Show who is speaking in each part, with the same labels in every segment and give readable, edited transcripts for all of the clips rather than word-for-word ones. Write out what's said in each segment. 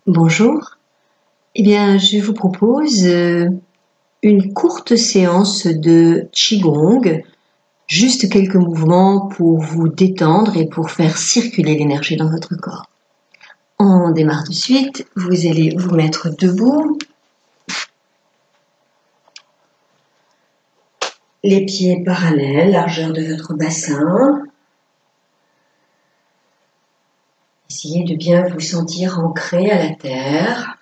Speaker 1: Bonjour, eh bien je vous propose une courte séance de Qigong, juste quelques mouvements pour vous détendre et pour faire circuler l'énergie dans votre corps. On démarre de suite, vous allez vous mettre debout, les pieds parallèles, largeur de votre bassin. Essayez de bien vous sentir ancré à la terre.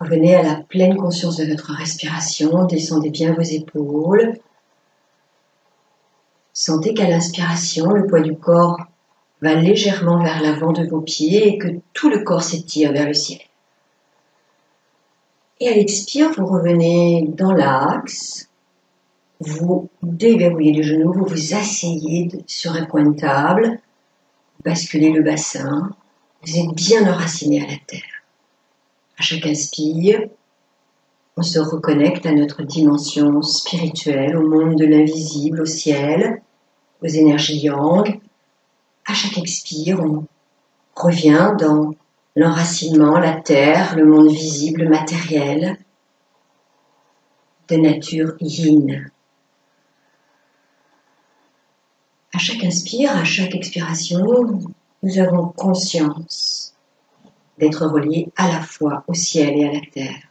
Speaker 1: Revenez à la pleine conscience de votre respiration, descendez bien vos épaules. Sentez qu'à l'inspiration, le poids du corps va légèrement vers l'avant de vos pieds et que tout le corps s'étire vers le ciel. Et à l'expire, vous revenez dans l'axe, vous déverrouillez les genoux, vous vous asseyez sur un coin de table, basculez le bassin, vous êtes bien enraciné à la terre. À chaque inspire, on se reconnecte à notre dimension spirituelle, au monde de l'invisible, au ciel, aux énergies yang. À chaque expire, on revient dans l'enracinement, la terre, le monde visible, matériel, de nature yin. À chaque inspire, à chaque expiration, nous avons conscience d'être reliés à la fois au ciel et à la terre.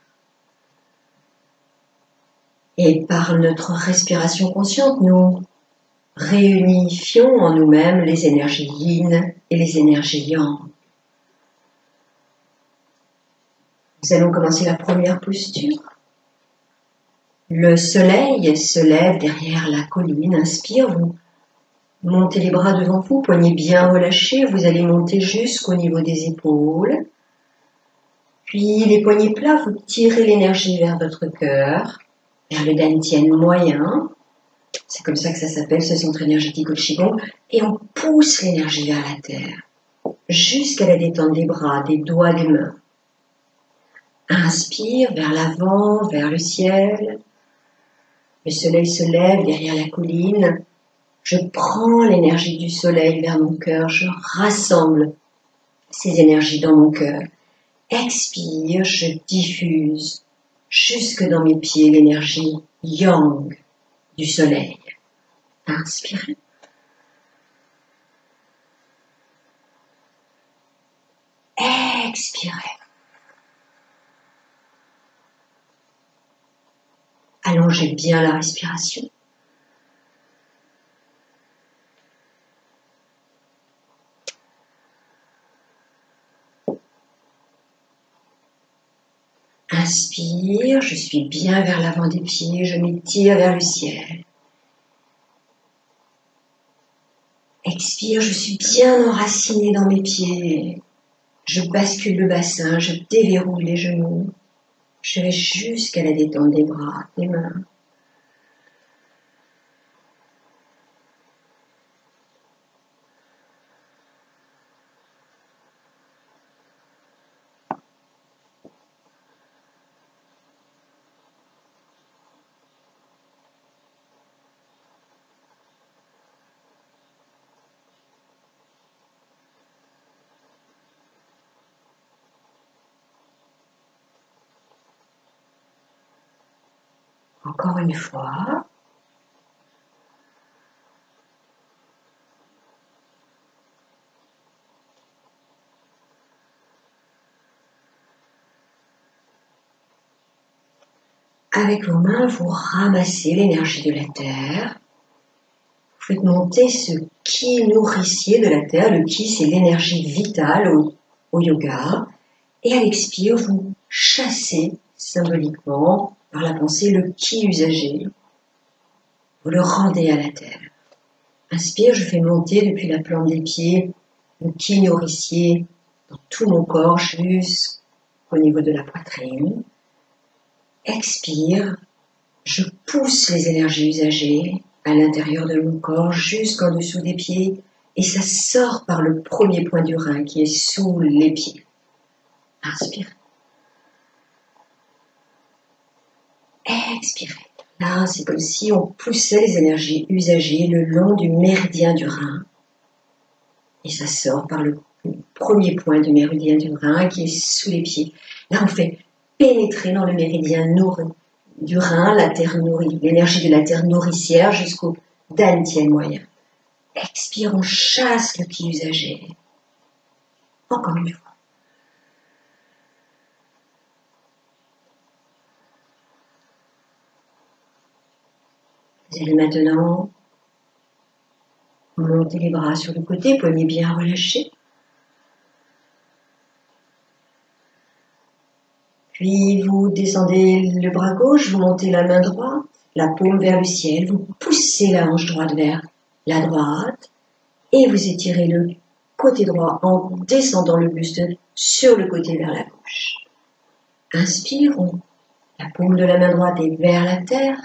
Speaker 1: Et par notre respiration consciente, nous réunifions en nous-mêmes les énergies yin et les énergies yang. Nous allons commencer la première posture. Le soleil se lève derrière la colline. Inspire, vous montez les bras devant vous, poignets bien relâchés. Vous allez monter jusqu'au niveau des épaules. Puis les poignets plats, vous tirez l'énergie vers votre cœur, vers le dantian moyen. C'est comme ça que ça s'appelle, ce centre énergétique au Qigong. Et on pousse l'énergie vers la terre, jusqu'à la détente des bras, des doigts, des mains. Inspire vers l'avant, vers le ciel. Le soleil se lève derrière la colline. Je prends l'énergie du soleil vers mon cœur. Je rassemble ces énergies dans mon cœur. Expire, je diffuse jusque dans mes pieds l'énergie yang du soleil. Inspirez. Expirez. Allongez bien la respiration. Inspire, je suis bien vers l'avant des pieds, je m'étire vers le ciel. Expire, je suis bien enraciné dans mes pieds. Je bascule le bassin, je déverrouille les genoux. Je vais jusqu'à la détente des bras, des mains. Encore une fois. Avec vos mains, vous ramassez l'énergie de la terre. Vous faites monter ce ki nourricier de la terre. Le ki, c'est l'énergie vitale au yoga. Et à l'expire, vous chassez symboliquement par la pensée le ki usagé. Vous le rendez à la terre. Inspire, je fais monter depuis la plante des pieds le ki nourricier dans tout mon corps jusqu'au niveau de la poitrine. Expire, je pousse les énergies usagées à l'intérieur de mon corps jusqu'en dessous des pieds et ça sort par le premier point du rein qui est sous les pieds. Inspire. Expirez. Là, c'est comme si on poussait les énergies usagées le long du méridien du rein Et ça sort par le premier point du méridien du rein qui est sous les pieds. Là, on fait pénétrer dans le méridien du rein, la terre nourrie, l'énergie de la terre nourricière jusqu'au dantian moyen. Expire, on chasse le ki usagé. Encore une fois. Vous allez maintenant monter les bras sur le côté, poignets bien relâchés. Puis vous descendez le bras gauche, vous montez la main droite, la paume vers le ciel, vous poussez la hanche droite vers la droite et vous étirez le côté droit en descendant le buste sur le côté vers la gauche. Inspirons, la paume de la main droite est vers la terre,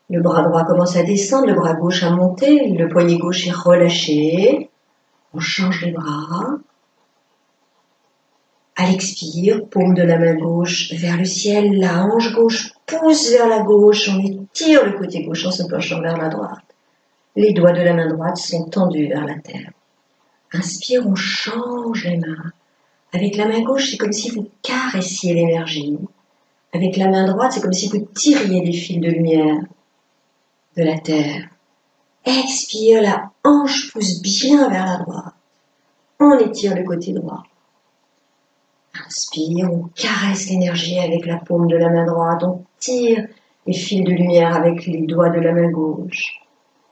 Speaker 1: le bras droit commence à descendre, le bras gauche à monter, le poignet gauche est relâché, on change les bras. À l'expire, paume de la main gauche vers le ciel, la hanche gauche pousse vers la gauche, on étire le côté gauche en se penchant vers la droite. Les doigts de la main droite sont tendus vers la terre. Inspire, on change les mains. Avec la main gauche, c'est comme si vous caressiez l'énergie. Avec la main droite, c'est comme si vous tiriez des fils de lumière de la terre. Expire, la hanche pousse bien vers la droite. On étire le côté droit. Inspire, on caresse l'énergie avec la paume de la main droite, on tire les fils de lumière avec les doigts de la main gauche.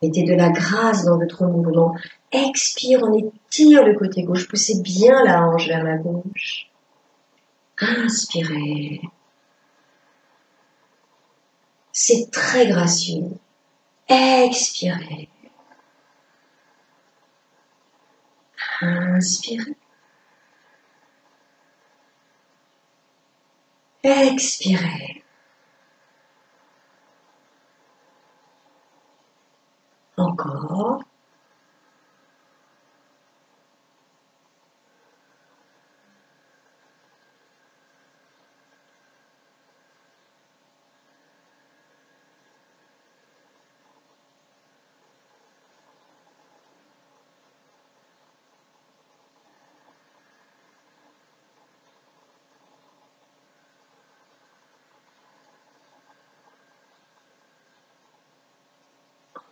Speaker 1: Mettez de la grâce dans votre mouvement. Expire, on étire le côté gauche, poussez bien la hanche vers la gauche. Inspirez. C'est très gracieux. Expirez. Inspirez. Expirez. Encore.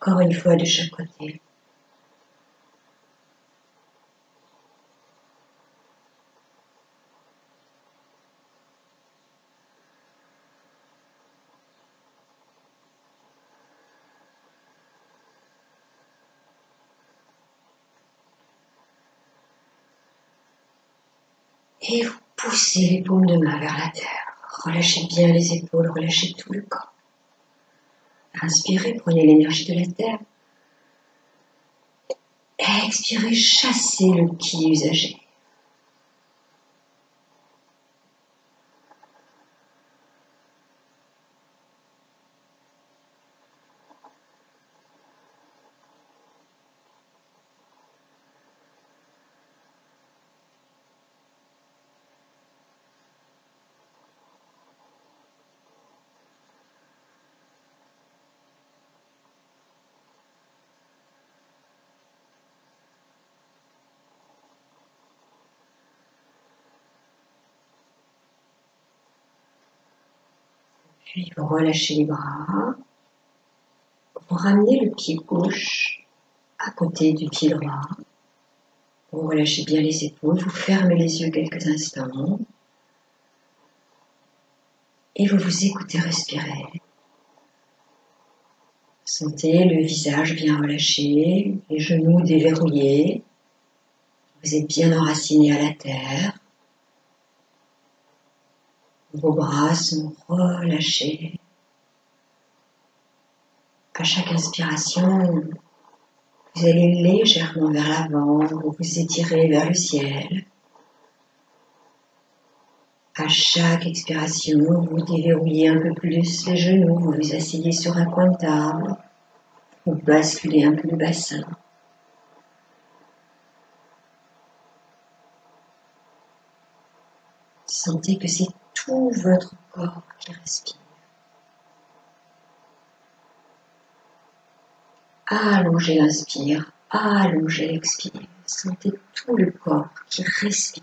Speaker 1: Encore une fois de chaque côté. Et vous poussez les paumes de main vers la terre. Relâchez bien les épaules, relâchez tout le corps. Inspirez, prenez l'énergie de la terre. Expirez, chassez le ki usagé. Puis vous relâchez les bras. Vous ramenez le pied gauche à côté du pied droit. Vous relâchez bien les épaules, vous fermez les yeux quelques instants. Et vous vous écoutez respirer. Sentez le visage bien relâché, les genoux déverrouillés. Vous êtes bien enraciné à la terre. Vos bras sont relâchés. À chaque inspiration, vous allez légèrement vers l'avant, vous vous étirez vers le ciel. À chaque expiration, vous déverrouillez un peu plus les genoux, vous vous asseyez sur un coin de table, vous basculez un peu le bassin. Sentez que c'est tout votre corps qui respire. Allongez l'inspire, allongez l'expire. Sentez tout le corps qui respire.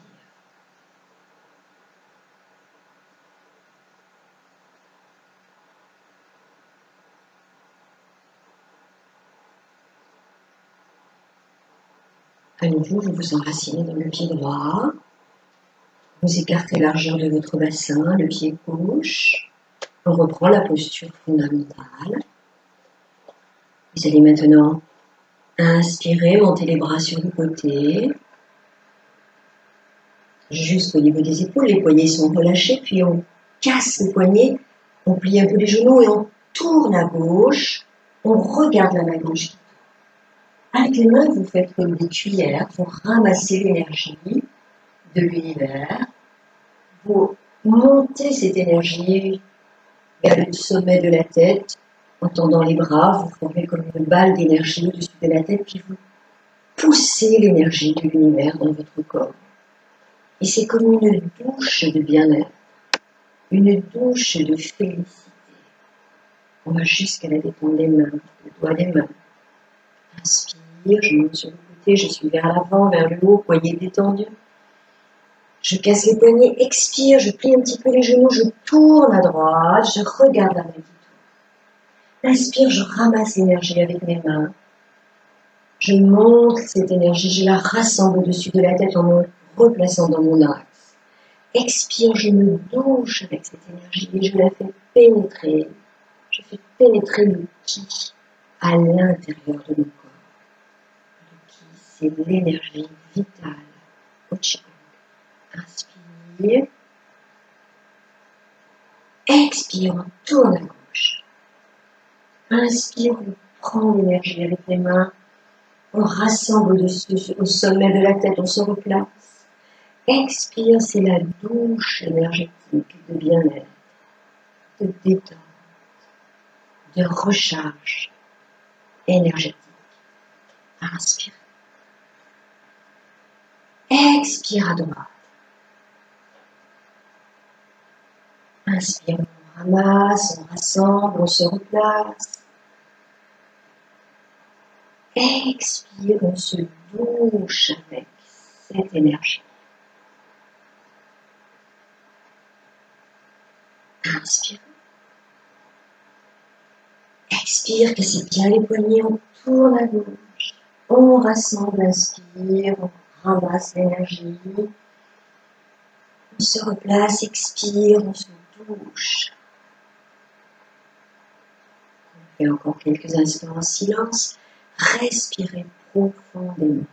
Speaker 1: À nouveau, vous vous enracinez dans le pied droit. Vous écartez la largeur de votre bassin, le pied gauche. On reprend la posture fondamentale. Vous allez maintenant inspirer, monter les bras sur le côté. Jusqu'au niveau des épaules, les poignets sont relâchés, puis on casse les poignets, on plie un peu les genoux et on tourne à gauche. On regarde la main gauche. Avec les mains, vous faites comme des cuillères pour ramasser l'énergie de l'univers. Vous montez cette énergie vers le sommet de la tête, en tendant les bras, vous formez comme une balle d'énergie au-dessus de la tête, puis vous poussez l'énergie de l'univers dans votre corps. Et c'est comme une douche de bien-être, une douche de félicité. On va jusqu'à la détente des mains, le doigt des mains. Inspire, je monte sur le côté, je suis vers l'avant, vers le haut, poignets détendus. Je casse les poignets, expire, je plie un petit peu les genoux, je tourne à droite, je regarde la main qui tourne. Inspire, je ramasse l'énergie avec mes mains. Je monte cette énergie, je la rassemble au-dessus de la tête en me replaçant dans mon axe. Expire, je me douche avec cette énergie et je la fais pénétrer. Je fais pénétrer le ki à l'intérieur de mon corps. Le ki, c'est l'énergie vitale. Inspire. Expire, on tourne à gauche. Inspire, on prend l'énergie avec les mains. On rassemble au sommet de la tête, on se replace. Expire, c'est la douche énergétique de bien-être, de détente, de recharge énergétique. Inspire. Expire à droite. Inspire, on ramasse, on rassemble, on se replace. Expire, on se douche avec cette énergie. Inspire. Expire, cassez bien les poignets, on tourne à gauche. On rassemble, inspire, on ramasse l'énergie. On se replace, expire, on se douche. On fait encore quelques instants en silence. Respirez profondément.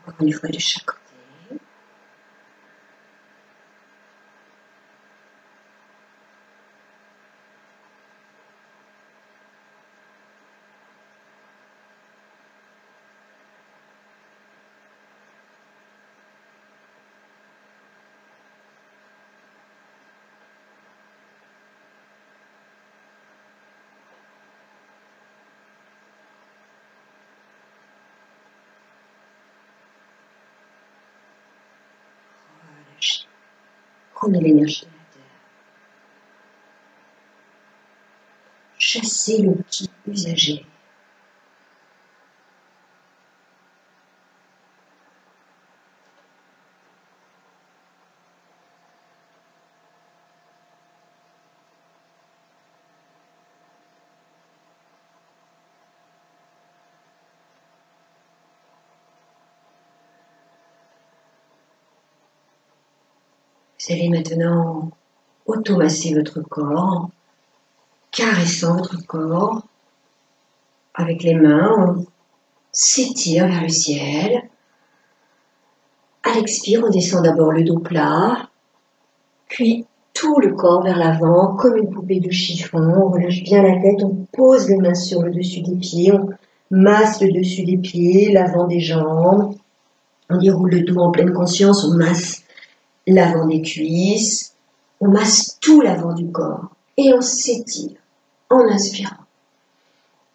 Speaker 1: Encore une fois de chaque côté. Relâchez. Prenez l'énergie de la terre. Chassez le ki usagé. Vous allez maintenant automasser votre corps, caressant votre corps. Avec les mains, on s'étire vers le ciel. À l'expire, on descend d'abord le dos plat, puis tout le corps vers l'avant, comme une poupée de chiffon. On relâche bien la tête, on pose les mains sur le dessus des pieds, on masse le dessus des pieds, l'avant des jambes. On déroule le dos en pleine conscience, on masse l'avant des cuisses, on masse tout l'avant du corps et on s'étire en inspirant.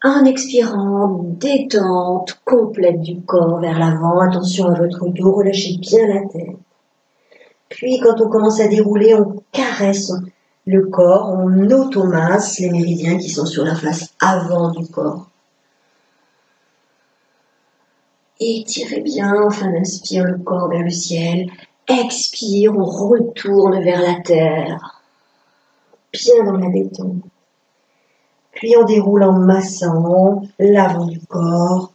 Speaker 1: En expirant, détente complète du corps vers l'avant, attention à votre dos, relâchez bien la tête. Puis quand on commence à dérouler, on caresse le corps, on automasse les méridiens qui sont sur la face avant du corps. Étirez bien, enfin on inspire le corps vers le ciel. Expire, on retourne vers la terre, bien dans la détente. Puis on déroule en massant l'avant du corps.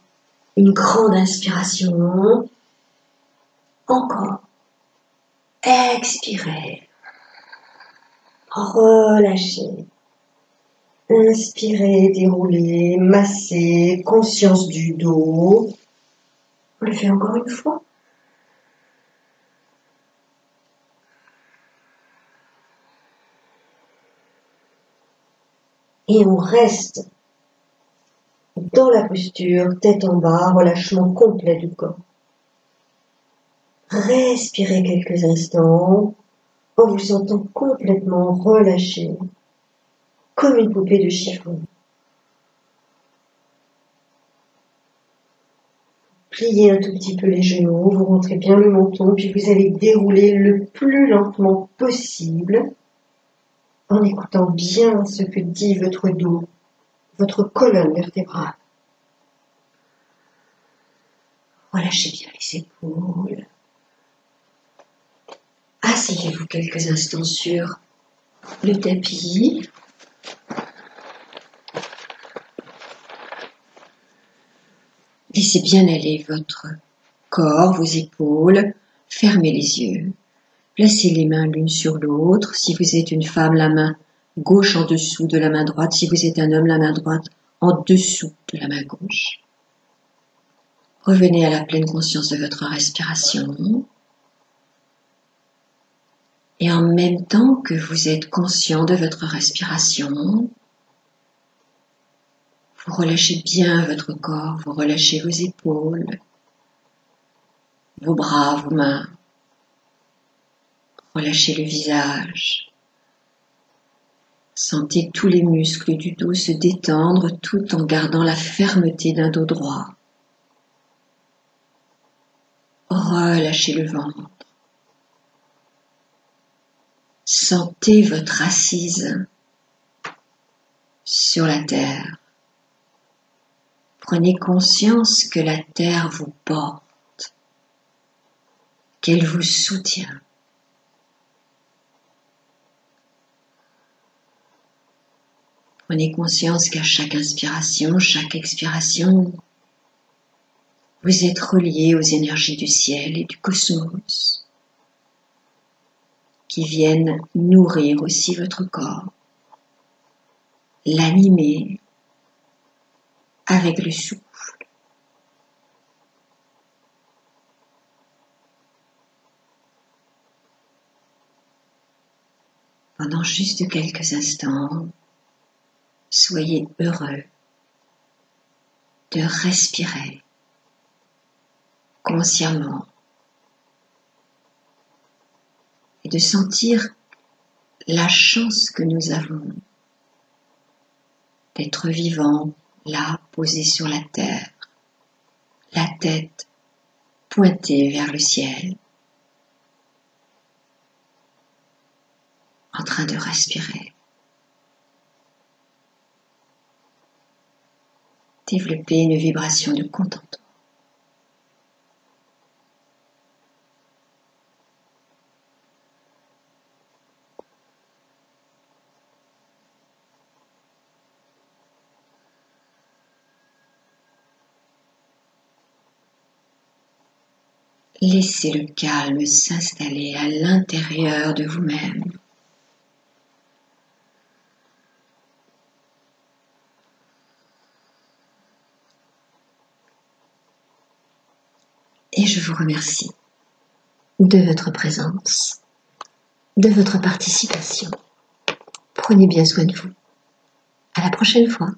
Speaker 1: Une grande inspiration. Encore. Expirez. Relâchez. Inspirez, déroulez, massez, conscience du dos. On le fait encore une fois. Et on reste dans la posture, tête en bas, relâchement complet du corps. Respirez quelques instants en vous sentant complètement relâché, comme une poupée de chiffon. Pliez un tout petit peu les genoux, vous rentrez bien le menton, puis vous allez dérouler le plus lentement possible en écoutant bien ce que dit votre dos, votre colonne vertébrale. Relâchez bien les épaules. Asseyez-vous quelques instants sur le tapis. Laissez bien aller votre corps, vos épaules. Fermez les yeux. Placez les mains l'une sur l'autre. Si vous êtes une femme, la main gauche en dessous de la main droite. Si vous êtes un homme, la main droite en dessous de la main gauche. Revenez à la pleine conscience de votre respiration. Et en même temps que vous êtes conscient de votre respiration, vous relâchez bien votre corps, vous relâchez vos épaules, vos bras, vos mains. Relâchez le visage. Sentez tous les muscles du dos se détendre tout en gardant la fermeté d'un dos droit. Relâchez le ventre. Sentez votre assise sur la terre. Prenez conscience que la terre vous porte, qu'elle vous soutient. Prenez conscience qu'à chaque inspiration, chaque expiration, vous êtes relié aux énergies du ciel et du cosmos qui viennent nourrir aussi votre corps, l'animer avec le souffle. Pendant juste quelques instants, soyez heureux de respirer consciemment et de sentir la chance que nous avons d'être vivants là, posés sur la terre, la tête pointée vers le ciel, en train de respirer. Développez une vibration de contentement. Laissez le calme s'installer à l'intérieur de vous-même.
Speaker 2: et je vous remercie de votre présence, de votre participation. Prenez bien soin de vous. À la prochaine fois.